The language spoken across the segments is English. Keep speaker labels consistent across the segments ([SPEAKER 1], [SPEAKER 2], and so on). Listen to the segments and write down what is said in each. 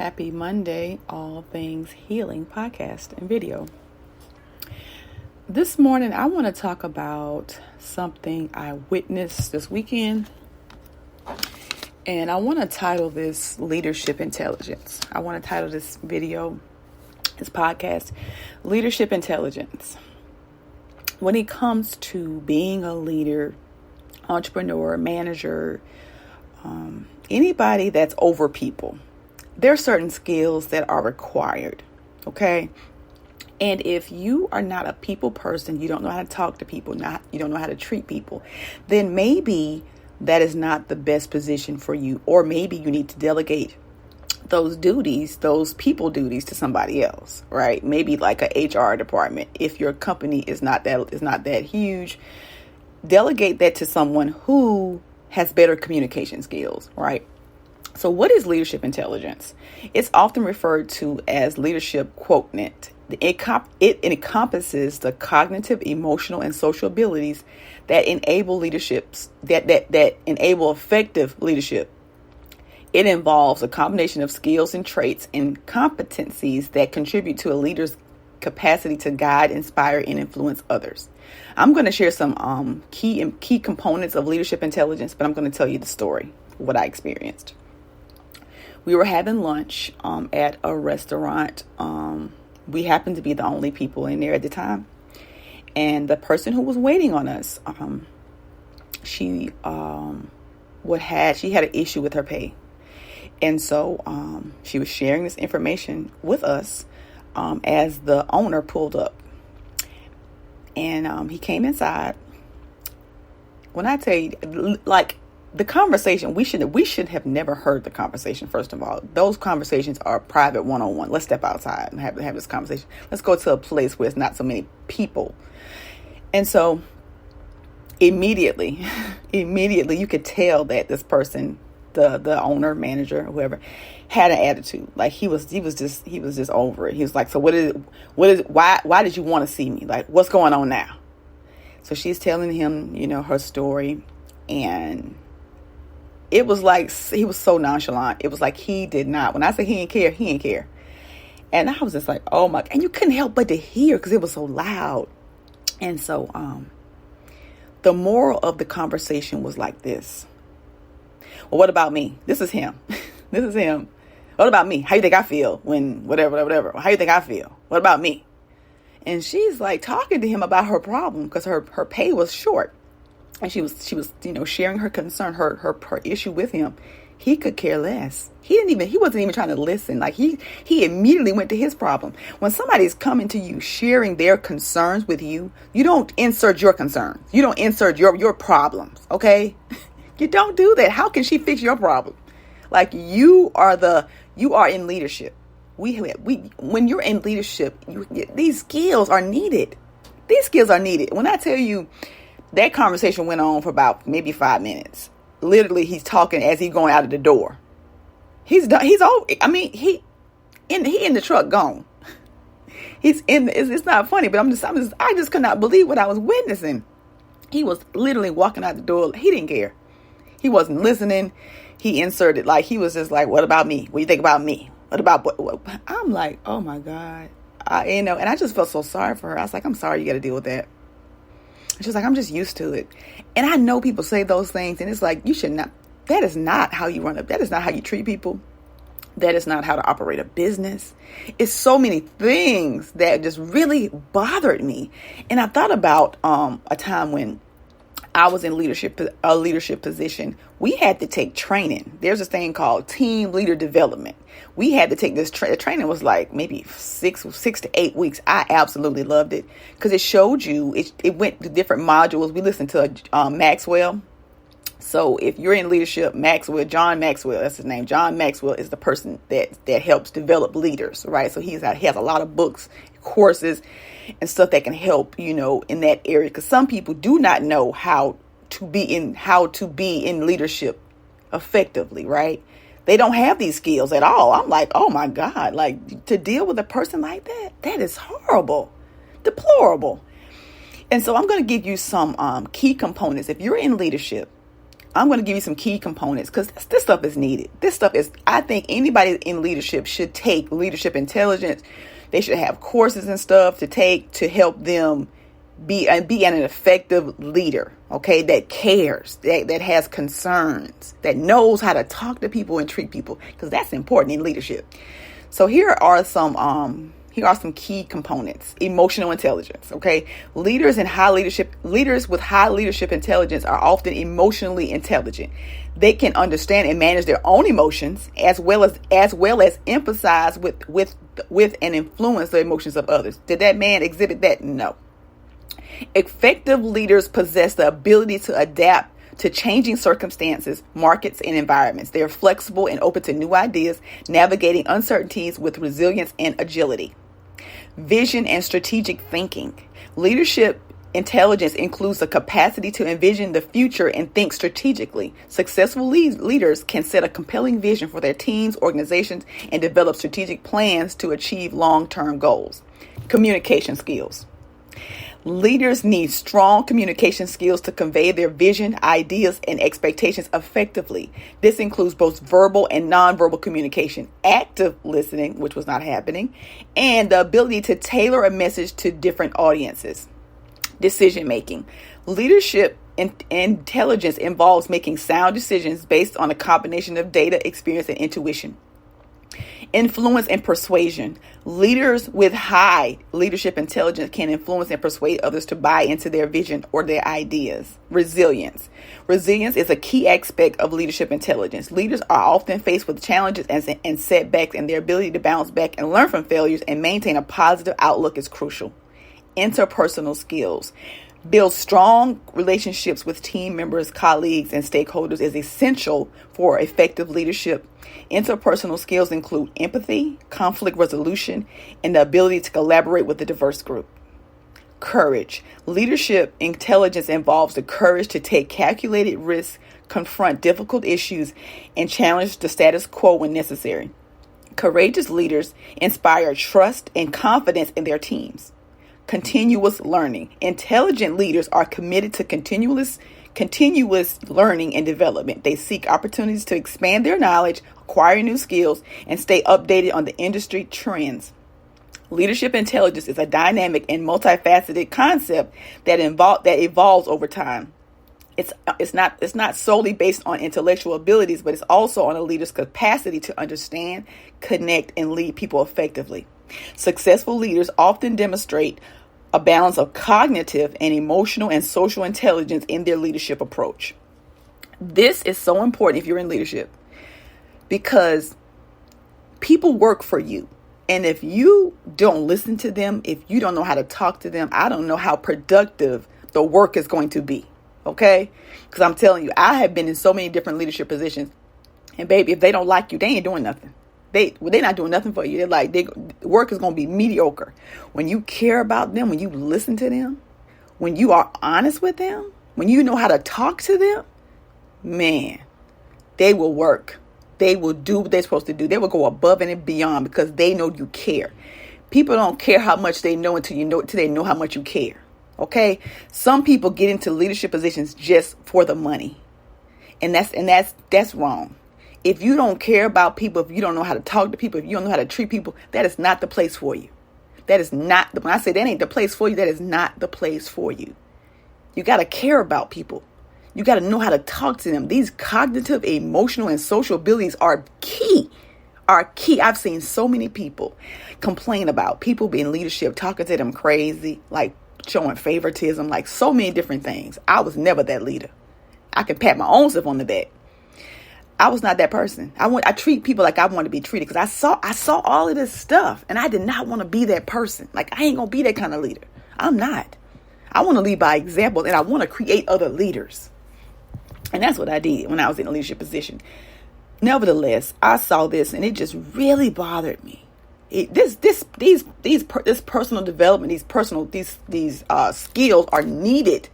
[SPEAKER 1] Happy Monday, All Things Healing podcast and video. This morning, I want to talk about something I witnessed this weekend, and I want to title this Leadership Intelligence. I want to title this video, this podcast, Leadership Intelligence. When it comes to being a leader, entrepreneur, manager, anybody that's over people, there are certain skills that are required, okay? And if you are not a people person, you don't know how to talk to people, you don't know how to treat people, then maybe that is not the best position for you. Or maybe you need to delegate those duties, those people duties to somebody else, right? Maybe like a HR department. If your company is not that huge, delegate that to someone who has better communication skills, right? So what is leadership intelligence? It's often referred to as leadership quotient. It encompasses the cognitive, emotional, and social abilities that enable leaderships, that enable effective leadership. It involves a combination of skills and traits and competencies that contribute to a leader's capacity to guide, inspire, and influence others. I'm going to share some key components of leadership intelligence, but I'm going to tell you the story, what I experienced. We were having lunch at a restaurant. We happened to be the only people in there at the time. And the person who was waiting on us, she had an issue with her pay. And so she was sharing this information with us as the owner pulled up. And he came inside. When I tell you, like, the conversation, we should have never heard the conversation, first of all. Those conversations are private, one-on-one. Let's step outside and have this conversation. Let's go to a place where it's not so many people. And so immediately you could tell that this person, the owner, manager, whoever, had an attitude. Like he was just over it. He was like, so why did you want to see me? Like, what's going on now? So she's telling him, her story, and it was like, he was so nonchalant. It was like he did not. When I say he didn't care. And I was just like, oh my, and you couldn't help but to hear because it was so loud. And so the moral of the conversation was like this. Well, what about me? This is him. This is him. What about me? How you think I feel when whatever? How you think I feel? What about me? And she's like talking to him about her problem because her pay was short. And she was, sharing her concern, her issue with him. He could care less. He wasn't even trying to listen. Like he immediately went to his problem. When somebody's coming to you, sharing their concerns with you, you don't insert your concerns. You don't insert your problems. Okay. You don't do that. How can she fix your problem? Like you are in leadership. When you're in leadership, these skills are needed. When I tell you, that conversation went on for about maybe 5 minutes. Literally, he's talking as he's going out of the door. He's done. He's over. I mean, he in the truck gone. He's in. It's not funny, but I just could not believe what I was witnessing. He was literally walking out the door. He didn't care. He wasn't listening. He inserted, like, he was just like, what about me? What do you think about me? What about what? I'm like, oh my God. And I just felt so sorry for her. I was like, I'm sorry you got to deal with that. She was like, I'm just used to it. And I know people say those things, and it's like, you should not. That is not how you that is not how you treat people. That is not how to operate a business. It's so many things that just really bothered me. And I thought about a time when I was in a leadership position. We had to take training. There's this thing called team leader development. We had to take this training. Was like maybe 6 to 8 weeks. I absolutely loved it because it showed you. It went to different modules. We listened to Maxwell. So if you're in leadership, John Maxwell, that's his name. John Maxwell is the person that helps develop leaders, right? So he has a lot of books, courses, and stuff that can help, in that area. Because some people do not know how to be in leadership effectively, right? They don't have these skills at all. I'm like, oh my God, like to deal with a person like that is horrible, deplorable. And so I'm going to give you some key components. If you're in leadership, I'm going to give you some key components because this stuff is needed. This stuff is, I think anybody in leadership should take leadership intelligence. They should have courses and stuff to take to help them be an effective leader, okay, that cares, that has concerns, that knows how to talk to people and treat people, because that's important in leadership. So here are some key components. Emotional intelligence, okay? Leaders with high leadership intelligence are often emotionally intelligent. They can understand and manage their own emotions as well as empathize with and influence the emotions of others. Did that man exhibit that? No. Effective leaders possess the ability to adapt to changing circumstances, markets, and environments. They are flexible and open to new ideas, navigating uncertainties with resilience and agility. Vision and strategic thinking. Leadership intelligence includes the capacity to envision the future and think strategically. Successful leaders can set a compelling vision for their teams, organizations, and develop strategic plans to achieve long-term goals. Communication skills. Leaders need strong communication skills to convey their vision, ideas, and expectations effectively. This includes both verbal and nonverbal communication, active listening, which was not happening, and the ability to tailor a message to different audiences. Decision making. Leadership intelligence involves making sound decisions based on a combination of data, experience, and intuition. Influence and persuasion. Leaders with high leadership intelligence can influence and persuade others to buy into their vision or their ideas. Resilience. Resilience is a key aspect of leadership intelligence. Leaders are often faced with challenges and setbacks, and their ability to bounce back and learn from failures and maintain a positive outlook is crucial. Interpersonal skills. Build strong relationships with team members, colleagues, and stakeholders is essential for effective leadership. Interpersonal skills include empathy, conflict resolution, and the ability to collaborate with a diverse group. Courage. Leadership intelligence involves the courage to take calculated risks, confront difficult issues, and challenge the status quo when necessary. Courageous leaders inspire trust and confidence in their teams. Continuous learning. Intelligent leaders are committed to continuous learning and development. They seek opportunities to expand their knowledge, acquire new skills, and stay updated on the industry trends. Leadership intelligence is a dynamic and multifaceted concept that evolves over time. It's not solely based on intellectual abilities, but it's also on a leader's capacity to understand, connect, and lead people effectively. Successful leaders often demonstrate a balance of cognitive and emotional and social intelligence in their leadership approach. This is so important if you're in leadership, because people work for you. And if you don't listen to them, if you don't know how to talk to them, I don't know how productive the work is going to be. Okay? Because I'm telling you, I have been in so many different leadership positions. And baby, if they don't like you, they ain't doing nothing. They're not doing nothing for you. They're like, work is going to be mediocre. When you care about them, when you listen to them, when you are honest with them, when you know how to talk to them, man, they will work. They will do what they're supposed to do. They will go above and beyond because they know you care. People don't care how much they know until they know how much you care. Okay? Some people get into leadership positions just for the money. And that's wrong. If you don't care about people, if you don't know how to talk to people, if you don't know how to treat people, that is not the place for you. That is not, when I say that ain't the place for you, that is not the place for you. You got to care about people. You got to know how to talk to them. These cognitive, emotional, and social abilities are key. I've seen so many people complain about people being leadership, talking to them crazy, like showing favoritism, like so many different things. I was never that leader. I can pat my own self on the back. I was not that person. I treat people like I want to be treated because I saw all of this stuff and I did not want to be that person. Like, I ain't going to be that kind of leader. I'm not. I want to lead by example, and I want to create other leaders. And that's what I did when I was in a leadership position. Nevertheless, I saw this and it just really bothered me. This personal development, these skills are needed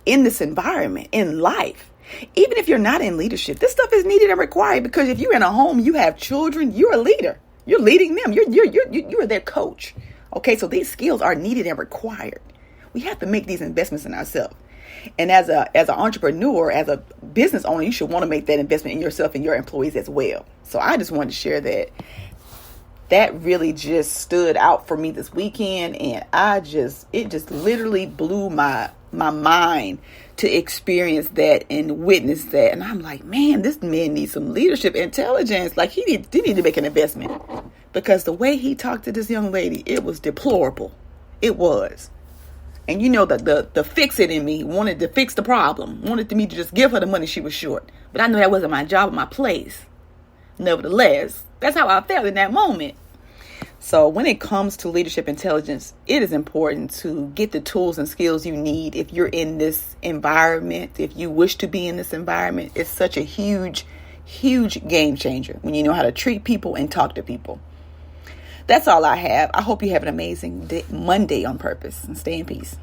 [SPEAKER 1] in this environment, in life. Even if you're not in leadership, this stuff is needed and required, because if you're in a home, you have children, you're a leader. You're leading them. You're their coach. Okay, so these skills are needed and required. We have to make these investments in ourselves. And as an entrepreneur, as a business owner, you should want to make that investment in yourself and your employees as well. So I just wanted to share that really just stood out for me this weekend, and it just literally blew my mind to experience that and witness that. And I'm like, man, this man needs some leadership intelligence. Like, he need to make an investment, because the way he talked to this young lady, it was deplorable. It was. And the fix it in me wanted to fix the problem, wanted me to just give her the money she was short. But I know that wasn't my job or my place. Nevertheless, that's how I felt in that moment. So when it comes to leadership intelligence, it is important to get the tools and skills you need if you're in this environment, if you wish to be in this environment. It's such a huge, huge game changer when you know how to treat people and talk to people. That's all I have. I hope you have an amazing Monday on purpose, and stay in peace.